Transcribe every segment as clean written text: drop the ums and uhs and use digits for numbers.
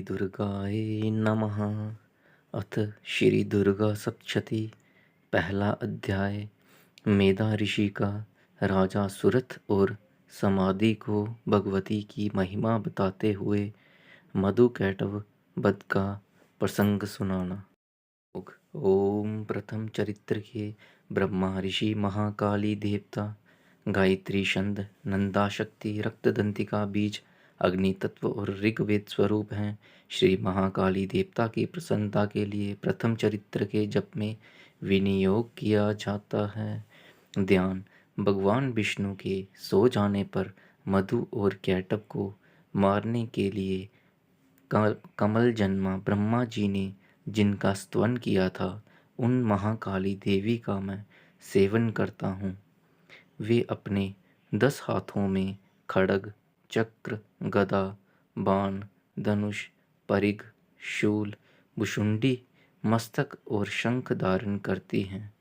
श्री दुर्गाय नमः। अथ श्री दुर्गा सप्तशती। पहला अध्याय। मेधा ऋषि का राजा सुरथ और समाधि को भगवती की महिमा बताते हुए मधुकैटभ वध का प्रसंग सुनाना। ओम। प्रथम चरित्र के ब्रह्मा ऋषि, महाकाली देवता, गायत्री छंद, नंदा शक्ति, रक्तदंतिका बीज, अग्नि तत्व और ऋग्वेद स्वरूप हैं। श्री महाकाली देवता की प्रसन्नता के लिए प्रथम चरित्र के जप में विनियोग किया जाता है। ध्यान। भगवान विष्णु के सो जाने पर मधु और कैटभ को मारने के लिए कमल जन्मा ब्रह्मा जी ने जिनका स्तवन किया था, उन महाकाली देवी का मैं सेवन करता हूँ। वे अपने 10 हाथों में खड्ग, चक्र, गदा, बाण, धनुष, परिघ, शूल, भुशुंडी, मस्तक और शंख धारण करती हैं।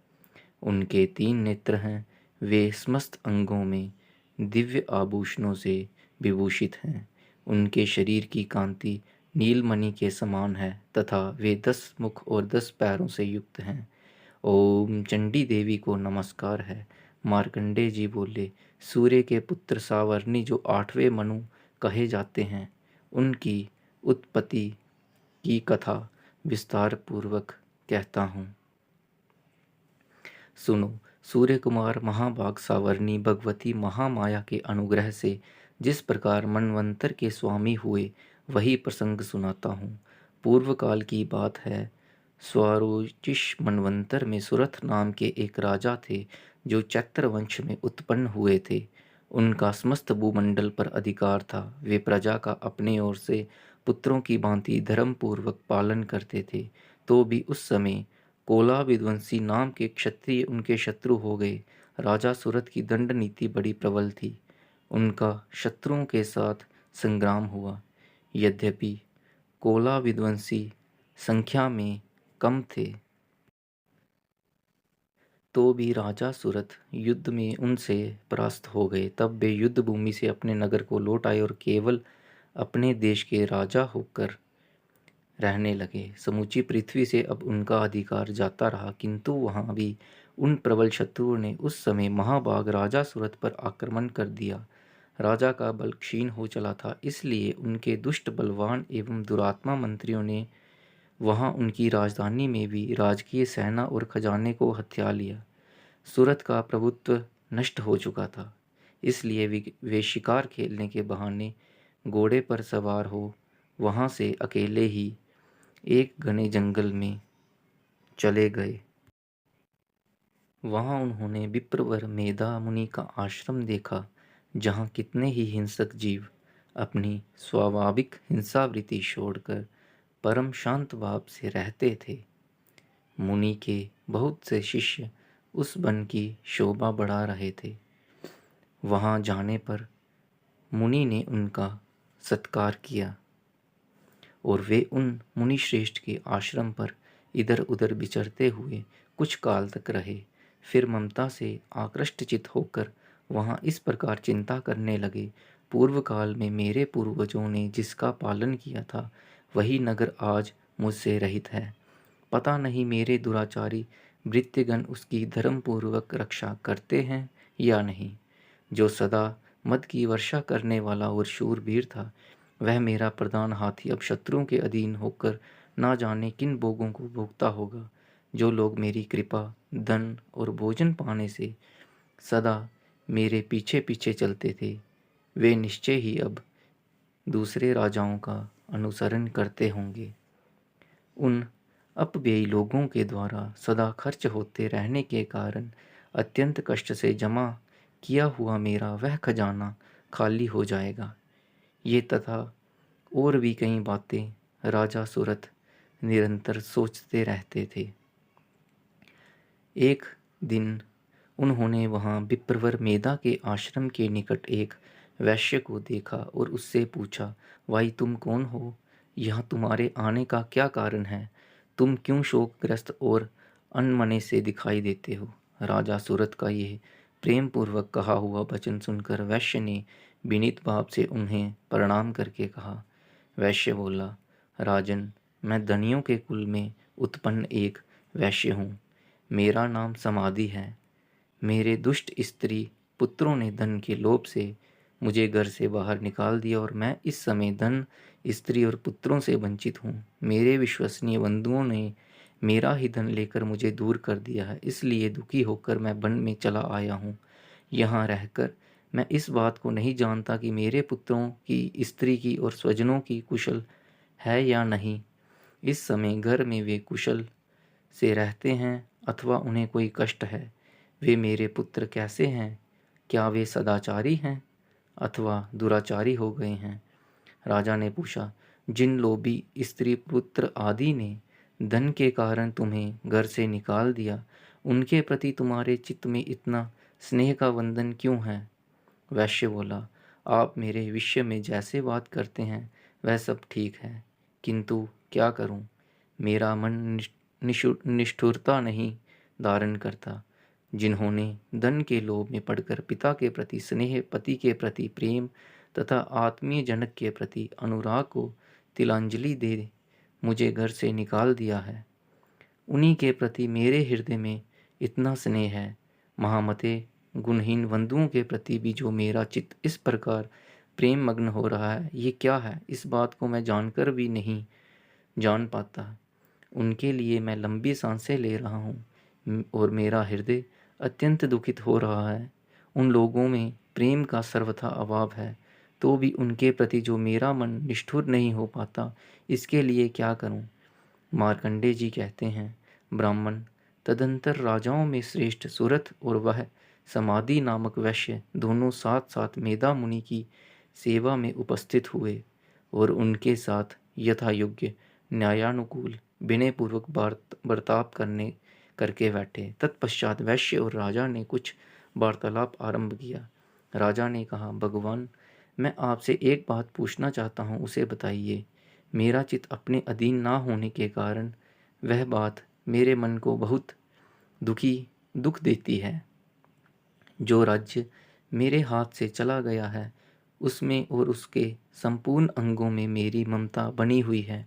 उनके 3 नेत्र हैं। वे समस्त अंगों में दिव्य आभूषणों से विभूषित हैं। उनके शरीर की कांति नीलमणि के समान है तथा वे 10 मुख और 10 पैरों से युक्त हैं। ओम। चंडी देवी को नमस्कार है। मार्कंडेय जी बोले, सूर्य के पुत्र सावर्णी जो 8वें मनु कहे जाते हैं, उनकी उत्पत्ति की कथा विस्तार पूर्वक कहता हूँ। सुनो। सूर्य कुमार महाभाग सावर्णी भगवती महामाया के अनुग्रह से जिस प्रकार मनवंतर के स्वामी हुए, वही प्रसंग सुनाता हूँ। पूर्व काल की बात है। स्वारोचिष मनवंतर में सुरथ नाम के एक राजा थे, जो चैत्र वंश में उत्पन्न हुए थे। उनका समस्त भूमंडल पर अधिकार था। वे प्रजा का अपने ओर से पुत्रों की भांति धर्म पूर्वक पालन करते थे। तो भी उस समय कोला विध्वंसी नाम के क्षत्रिय उनके शत्रु हो गए। राजा सुरथ की दंड नीति बड़ी प्रबल थी। उनका शत्रुओं के साथ संग्राम हुआ। यद्यपि कोला विध्वंसी संख्या में कम थे, तो भी राजा सुरथ युद्ध में उनसे परास्त हो गए। तब वे युद्ध भूमि से अपने नगर को लौट आए और केवल अपने देश के राजा होकर रहने लगे। समूची पृथ्वी से अब उनका अधिकार जाता रहा, किंतु वहाँ भी उन प्रबल शत्रुओं ने उस समय महाभाग राजा सुरथ पर आक्रमण कर दिया। राजा का बल क्षीण हो चला था, इसलिए उनके दुष्ट, बलवान एवं दुरात्मा मंत्रियों ने वहाँ उनकी राजधानी में भी राजकीय सेना और खजाने को हथिया लिया। सुरथ का प्रभुत्व नष्ट हो चुका था, इसलिए वे शिकार खेलने के बहाने घोड़े पर सवार हो वहाँ से अकेले ही एक घने जंगल में चले गए। वहाँ उन्होंने विप्रवर मेधा मुनि का आश्रम देखा, जहाँ कितने ही हिंसक जीव अपनी स्वाभाविक हिंसावृत्ति छोड़कर परम शांत भाव से रहते थे। मुनि के बहुत से शिष्य उस वन की शोभा बढ़ा रहे थे। वहाँ जाने पर मुनि ने उनका सत्कार किया और वे उन मुनि श्रेष्ठ के आश्रम पर इधर उधर विचरते हुए कुछ काल तक रहे। फिर ममता से आकृष्टचित होकर वहाँ इस प्रकार चिंता करने लगे, पूर्व काल में मेरे पूर्वजों ने जिसका पालन किया था, वही नगर आज मुझसे रहित है। पता नहीं मेरे दुराचारी भृत्यगण उसकी धर्मपूर्वक रक्षा करते हैं या नहीं। जो सदा मद की वर्षा करने वाला और शूरवीर था, वह मेरा प्रधान हाथी अब शत्रुओं के अधीन होकर ना जाने किन भोगों को भोगता होगा। जो लोग मेरी कृपा, धन और भोजन पाने से सदा मेरे पीछे पीछे चलते थे, वे निश्चय ही अब दूसरे राजाओं का अनुसरण करते होंगे। उन अपव्ययी लोगों के द्वारा सदा खर्च होते रहने के कारण अत्यंत कष्ट से जमा किया हुआ मेरा वह खजाना खाली हो जाएगा। ये तथा और भी कई बातें राजा सुरथ निरंतर सोचते रहते थे। एक दिन उन्होंने वहाँ विप्रवर मेधा के आश्रम के निकट एक वैश्य को देखा और उससे पूछा, भाई तुम कौन हो? यहाँ तुम्हारे आने का क्या कारण है? तुम क्यों शोकग्रस्त और अनमने से दिखाई देते हो? राजा सूरत का यह प्रेम पूर्वक कहा हुआ वचन सुनकर वैश्य ने विनीत भाव से उन्हें प्रणाम करके कहा। वैश्य बोला, राजन, मैं धनियों के कुल में उत्पन्न एक वैश्य हूँ। मेरा नाम समाधि है। मेरे दुष्ट स्त्री पुत्रों ने धन के लोभ से मुझे घर से बाहर निकाल दिया और मैं इस समय धन, स्त्री और पुत्रों से वंचित हूँ। मेरे विश्वसनीय बंधुओं ने मेरा ही धन लेकर मुझे दूर कर दिया है, इसलिए दुखी होकर मैं वन में चला आया हूँ। यहाँ रहकर मैं इस बात को नहीं जानता कि मेरे पुत्रों की, स्त्री की और स्वजनों की कुशल है या नहीं। इस समय घर में वे कुशल से रहते हैं अथवा उन्हें कोई कष्ट है। वे मेरे पुत्र कैसे हैं? क्या वे सदाचारी हैं अथवा दुराचारी हो गए हैं? राजा ने पूछा, जिन लोभी स्त्री पुत्र आदि ने धन के कारण तुम्हें घर से निकाल दिया, उनके प्रति तुम्हारे चित्त में इतना स्नेह का बंधन क्यों है? वैश्य बोला, आप मेरे विषय में जैसे बात करते हैं वह सब ठीक है, किंतु क्या करूं? मेरा मन निष्ठुरता नहीं धारण करता। जिन्होंने धन के लोभ में पड़कर पिता के प्रति स्नेह, पति के प्रति प्रेम तथा आत्मीय जनक के प्रति अनुराग को तिलांजलि दे मुझे घर से निकाल दिया है, उन्हीं के प्रति मेरे हृदय में इतना स्नेह है। महामते, गुणहीन बंधुओं के प्रति भी जो मेरा चित्त इस प्रकार प्रेम मग्न हो रहा है, ये क्या है? इस बात को मैं जानकर भी नहीं जान पाता। उनके लिए मैं लंबी सांसें ले रहा हूँ और मेरा हृदय अत्यंत दुखित हो रहा है। उन लोगों में प्रेम का सर्वथा अभाव है, तो भी उनके प्रति जो मेरा मन निष्ठुर नहीं हो पाता, इसके लिए क्या करूँ? मार्कंडे जी कहते हैं, ब्राह्मण, तदंतर राजाओं में श्रेष्ठ सुरथ और वह समाधि नामक वैश्य दोनों साथ साथ मेधा मुनि की सेवा में उपस्थित हुए और उनके साथ यथा योग्य न्यायानुकूल विनयपूर्वक बर्ताव करके बैठे। तत्पश्चात वैश्य और राजा ने कुछ वार्तालाप आरंभ किया। राजा ने कहा, भगवान, मैं आपसे एक बात पूछना चाहता हूँ, उसे बताइए। मेरा चित्त अपने अधीन ना होने के कारण वह बात मेरे मन को बहुत दुख देती है। जो राज्य मेरे हाथ से चला गया है, उसमें और उसके संपूर्ण अंगों में मेरी ममता बनी हुई है।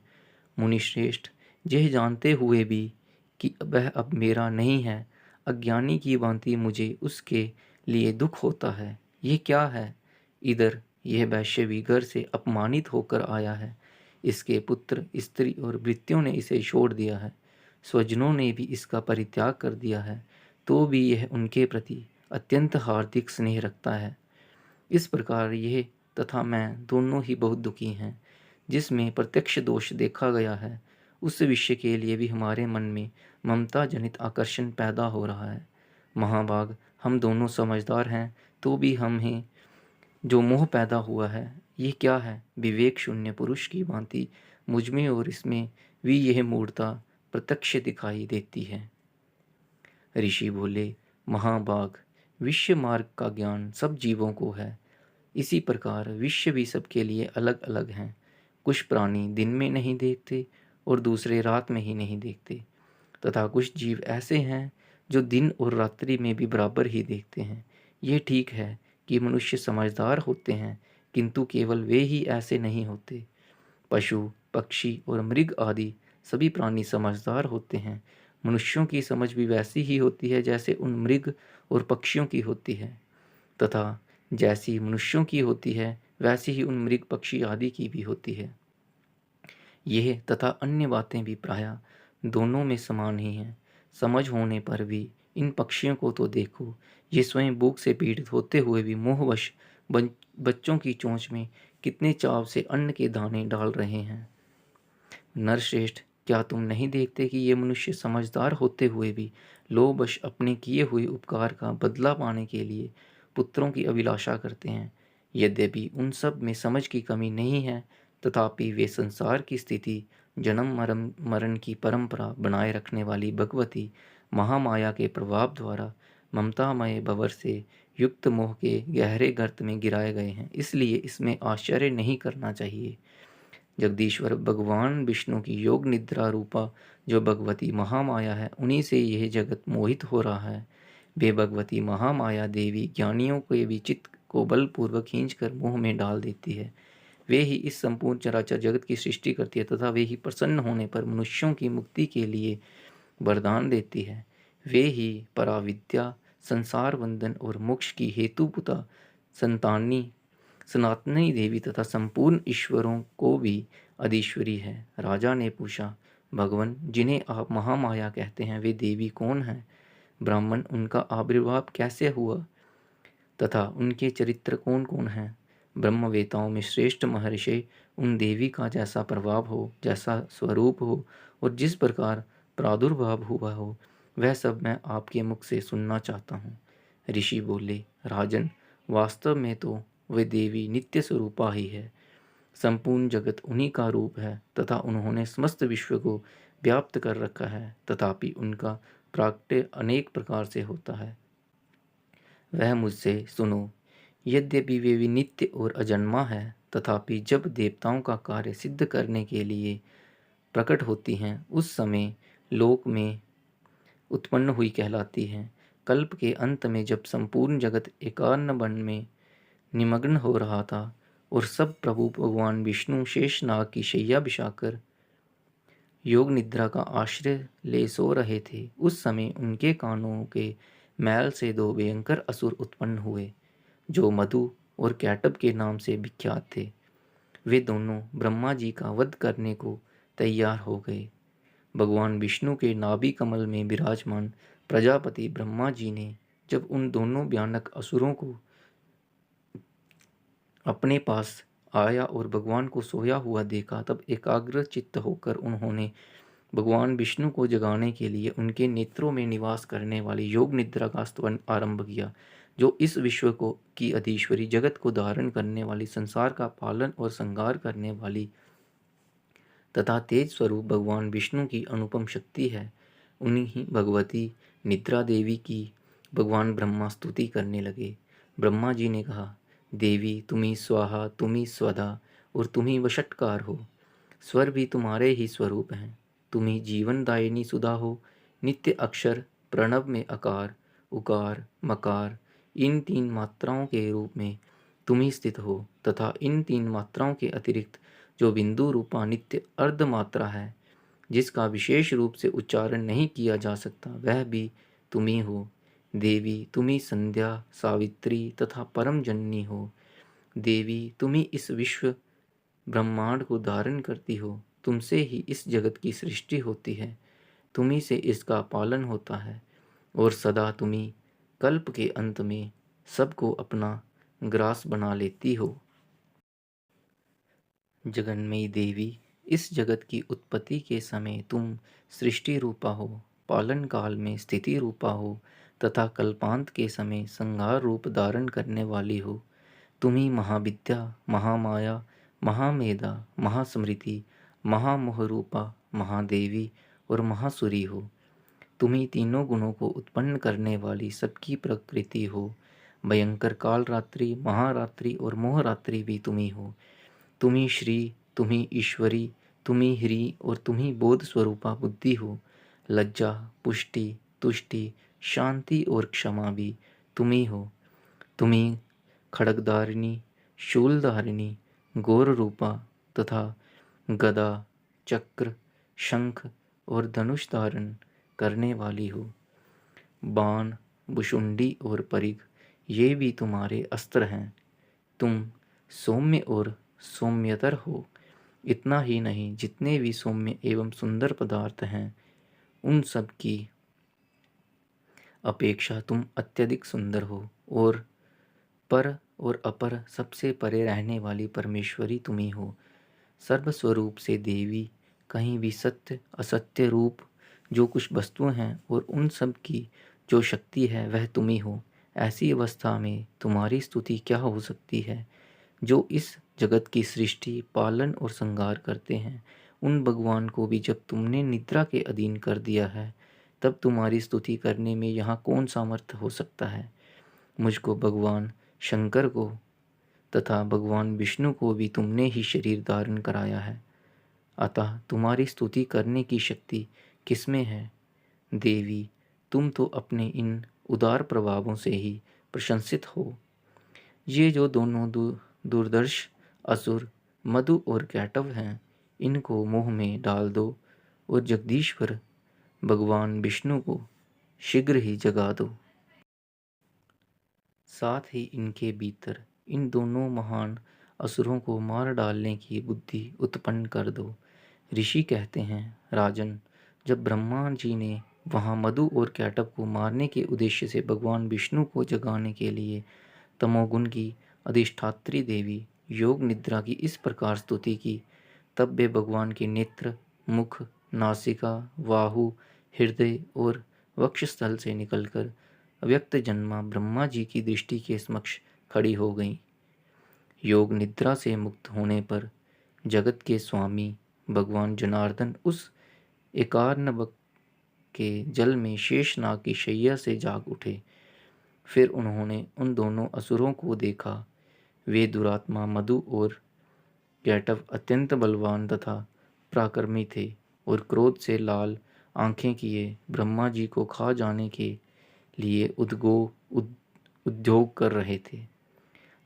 मुनिश्रेष्ठ, यह जानते हुए भी कि वह अब मेरा नहीं है, अज्ञानी की भांति मुझे उसके लिए दुख होता है। ये क्या है? इधर यह वैश्य भी घर से अपमानित होकर आया है। इसके पुत्र, स्त्री और भृत्यों ने इसे छोड़ दिया है। स्वजनों ने भी इसका परित्याग कर दिया है, तो भी यह उनके प्रति अत्यंत हार्दिक स्नेह रखता है। इस प्रकार यह तथा मैं दोनों ही बहुत दुखी हैं। जिसमें प्रत्यक्ष दोष देखा गया है, उस विषय के लिए भी हमारे मन में ममता जनित आकर्षण पैदा हो रहा है। महाभाग, हम दोनों समझदार हैं, तो भी हमें जो मोह पैदा हुआ है, ये क्या है? विवेक शून्य पुरुष की भांति मुझमें और इसमें भी यह मूर्ता प्रत्यक्ष दिखाई देती है। ऋषि बोले, महाभाग, विश्व मार्ग का ज्ञान सब जीवों को है। इसी प्रकार विश्व भी सबके लिए अलग अलग हैं। कुछ प्राणी दिन में नहीं देखते और दूसरे रात में ही नहीं देखते, तथा कुछ जीव ऐसे हैं जो दिन और रात्रि में भी बराबर ही देखते हैं। ये ठीक है कि मनुष्य समझदार होते हैं, किंतु केवल वे ही ऐसे नहीं होते। पशु, पक्षी और मृग आदि सभी प्राणी समझदार होते हैं। मनुष्यों की समझ भी वैसी ही होती है जैसे उन मृग और पक्षियों की होती है, तथा जैसी मनुष्यों की होती है वैसी ही उन मृग, पक्षी आदि की भी होती है। यह तथा अन्य बातें भी प्रायः दोनों में समान ही हैं। समझ होने पर भी इन पक्षियों को तो देखो, ये स्वयं भूख से पीड़ित होते हुए भी मोहवश बच्चों की चोंच में कितने चाव से अन्न के दाने डाल रहे हैं। नरश्रेष्ठ, क्या तुम नहीं देखते कि ये मनुष्य समझदार होते हुए भी लोभवश अपने किए हुए उपकार का बदला पाने के लिए पुत्रों की अभिलाषा करते हैं? यद्यपि उन सब में समझ की कमी नहीं है, तथापि वे संसार की स्थिति, जन्म मरण मरण की परंपरा बनाए रखने वाली भगवती महामाया के प्रभाव द्वारा ममतामय भंवर से युक्त मोह के गहरे गर्त में गिराए गए हैं। इसलिए इसमें आश्चर्य नहीं करना चाहिए। जगदीश्वर भगवान विष्णु की योग निद्रा रूपा जो भगवती महामाया है, उन्हीं से यह जगत मोहित हो रहा है। वे भगवती महामाया देवी ज्ञानियों के भी चित्त को बलपूर्वक खींचकर मोह में डाल देती है। वे ही इस संपूर्ण चराचर जगत की सृष्टि करती है तथा वे ही प्रसन्न होने पर मनुष्यों की मुक्ति के लिए वरदान देती है। वे ही पराविद्या, संसार बंधन और मोक्ष की हेतुभूता संतानी सनातनी देवी तथा संपूर्ण ईश्वरों को भी अधीश्वरी है। राजा ने पूछा, भगवान, जिन्हें आप महामाया कहते हैं, वे देवी कौन हैं? ब्राह्मण, उनका आविर्भाव कैसे हुआ तथा उनके चरित्र कौन कौन हैं? ब्रह्मवेताओं में श्रेष्ठ महर्षि उन देवी का जैसा प्रभाव हो, जैसा स्वरूप हो और जिस प्रकार प्रादुर्भाव हुआ हो, वह सब मैं आपके मुख से सुनना चाहता हूँ। ऋषि बोले, राजन, वास्तव में तो वे देवी नित्य स्वरूपा ही है। संपूर्ण जगत उन्हीं का रूप है तथा उन्होंने समस्त विश्व को व्याप्त कर रखा है, तथापि उनका प्राकट्य अनेक प्रकार से होता है। वह मुझसे सुनो, यद्यपि वे नित्य और अजन्मा है, तथापि जब देवताओं का कार्य सिद्ध करने के लिए प्रकट होती हैं, उस समय लोक में उत्पन्न हुई कहलाती हैं। कल्प के अंत में जब संपूर्ण जगत एकान्न वन में निमग्न हो रहा था और सब प्रभु भगवान विष्णु शेषनाग की शैया बिछाकर योग निद्रा का आश्रय ले सो रहे थे, उस समय उनके कानों के मैल से दो भयंकर असुर उत्पन्न हुए, जो मधु और कैटब के नाम से विख्यात थे। वे दोनों ब्रह्मा जी का वध करने को तैयार हो गए। भगवान विष्णु के नाभि कमल में विराजमान प्रजापति ब्रह्मा जी ने जब उन दोनों भयानक असुरों को अपने पास आया और भगवान को सोया हुआ देखा, तब एकाग्र चित्त होकर उन्होंने भगवान विष्णु को जगाने के लिए उनके नेत्रों में निवास करने वाली योग निद्रा का स्तवन आरंभ किया, जो इस विश्व को की अधीश्वरी, जगत को धारण करने वाली, संसार का पालन और संहार करने वाली तथा तेज स्वरूप भगवान विष्णु की अनुपम शक्ति है। उन्हीं भगवती निद्रा देवी की भगवान ब्रह्मा स्तुति करने लगे। ब्रह्मा जी ने कहा, देवी, तुम्ही स्वाहा, तुम्ही स्वधा और तुम्ही वषटकार हो। स्वर भी तुम्हारे ही स्वरूप हैं। तुम्ही जीवनदायिनी सुधा हो। नित्य अक्षर प्रणव में अकार, उकार, मकार, इन तीन मात्राओं के रूप में तुम्ही स्थित हो तथा इन तीन मात्राओं के अतिरिक्त जो बिंदु रूपा नित्य अर्ध मात्रा है, जिसका विशेष रूप से उच्चारण नहीं किया जा सकता, वह भी तुम्ही हो। देवी, तुम्ही संध्या, सावित्री तथा परम जननी हो। देवी, तुम्ही इस विश्व ब्रह्मांड को धारण करती हो। तुमसे ही इस जगत की सृष्टि होती है, तुम्ही से इसका पालन होता है और सदा तुम्ही कल्प के अंत में सबको अपना ग्रास बना लेती हो। जगन्मयी देवी, इस जगत की उत्पत्ति के समय तुम सृष्टि रूपा हो, पालन काल में स्थिति रूपा हो तथा कल्पांत के समय संहार रूप धारण करने वाली हो। तुम्ही महाविद्या, महामाया, महामेधा, महास्मृति, महामोहरूपा, महादेवी और महासुरी हो। तुम्ही तीनों गुणों को उत्पन्न करने वाली सबकी प्रकृति हो। भयंकर काल रात्रि, महारात्रि और मोहरात्रि भी तुम्ही हो। तुम्ही श्री, तुम्ही ईश्वरी, तुम्ही ह्री और तुम्ही बोध स्वरूपा बुद्धि हो। लज्जा, पुष्टि, तुष्टि, शांति और क्षमा भी तुम्ही हो। तुम्ही खड्गधारिणी, शूलधारिणी, गौर रूपा तथा गदा, चक्र, शंख और धनुष धारण करने वाली हो। बाण, भुशुंडी और परिघ, ये भी तुम्हारे अस्त्र हैं। तुम सौम्य और सौम्यतर हो। इतना ही नहीं, जितने भी सौम्य एवं सुंदर पदार्थ हैं, उन सब की अपेक्षा तुम अत्यधिक सुंदर हो और पर और अपर सबसे परे रहने वाली परमेश्वरी तुम्ही हो। सर्वस्वरूप से देवी, कहीं भी सत्य असत्य रूप जो कुछ वस्तुएं हैं और उन सब की जो शक्ति है, वह तुम्ही हो। ऐसी अवस्था में तुम्हारी स्तुति क्या हो सकती है? जो इस जगत की सृष्टि, पालन और संहार करते हैं, उन भगवान को भी जब तुमने निद्रा के अधीन कर दिया है, तब तुम्हारी स्तुति करने में यहाँ कौन सामर्थ्य हो सकता है? मुझको, भगवान शंकर को तथा भगवान विष्णु को भी तुमने ही शरीर धारण कराया है, अतः तुम्हारी स्तुति करने की शक्ति किसमें है? देवी, तुम तो अपने इन उदार प्रभावों से ही प्रशंसित हो। ये जो दोनों दुर्दर्श असुर मधु और कैटव हैं, इनको मुंह में डाल दो और जगदीश्वर भगवान विष्णु को शीघ्र ही जगा दो। साथ ही इनके भीतर इन दोनों महान असुरों को मार डालने की बुद्धि उत्पन्न कर दो। ऋषि कहते हैं, राजन, जब ब्रह्मा जी ने वहाँ मधु और कैटव को मारने के उद्देश्य से भगवान विष्णु को जगाने के लिए तमोगुण की अधिष्ठात्री देवी योग निद्रा की इस प्रकार स्तुति की, तब वे भगवान के नेत्र, मुख, नासिका, बाहु, हृदय और वक्षस्थल से निकलकर अव्यक्त जन्मा ब्रह्मा जी की दृष्टि के समक्ष खड़ी हो गईं। योग निद्रा से मुक्त होने पर जगत के स्वामी भगवान जनार्दन उस एकार्णव के जल में शेषनाग की शैया से जाग उठे। फिर उन्होंने उन दोनों असुरों को देखा। वे दुरात्मा मधु और कैटव अत्यंत बलवान तथा पराक्रमी थे और क्रोध से लाल आंखें किए ब्रह्मा जी को खा जाने के लिए उद्योग कर रहे थे।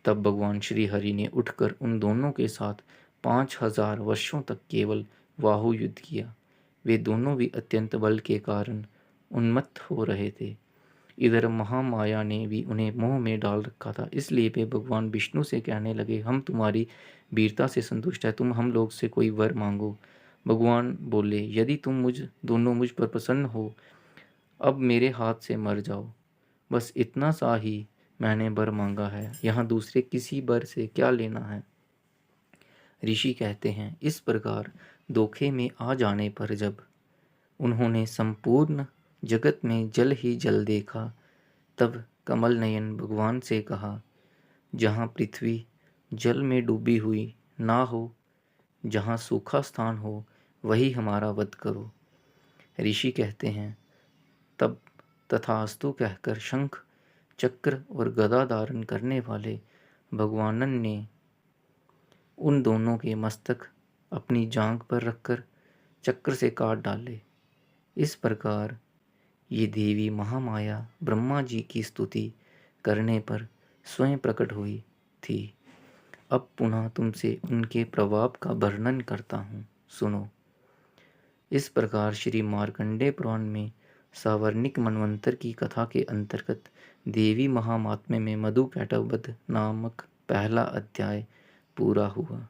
तब भगवान श्री हरि ने उठकर उन दोनों के साथ 5000 वर्षों तक केवल बाहु युद्ध किया। वे दोनों भी अत्यंत बल के कारण उन्मत्त हो रहे थे। इधर महामाया ने भी उन्हें मोह में डाल रखा था, इसलिए वे भगवान विष्णु से कहने लगे, हम तुम्हारी वीरता से संतुष्ट है, तुम हम लोग से कोई वर मांगो। भगवान बोले, यदि तुम मुझ पर प्रसन्न हो, अब मेरे हाथ से मर जाओ। बस इतना सा ही मैंने वर मांगा है, यहाँ दूसरे किसी वर से क्या लेना है। ऋषि कहते हैं, इस प्रकार धोखे में आ जाने पर जब उन्होंने संपूर्ण जगत में जल ही जल देखा, तब कमल नयन भगवान से कहा, जहाँ पृथ्वी जल में डूबी हुई ना हो, जहाँ सूखा स्थान हो, वही हमारा वध करो। ऋषि कहते हैं, तब तथास्तु कहकर शंख, चक्र और गदा धारण करने वाले भगवानन ने उन दोनों के मस्तक अपनी जांघ पर रखकर चक्र से काट डाले। इस प्रकार ये देवी महामाया ब्रह्मा जी की स्तुति करने पर स्वयं प्रकट हुई थी। अब पुनः तुमसे उनके प्रभाव का वर्णन करता हूँ, सुनो। इस प्रकार श्री मार्कंडेय पुराण में सावर्णिक मनवंतर की कथा के अंतर्गत देवी महात्म्य में मधु कैटव वध नामक पहला अध्याय पूरा हुआ।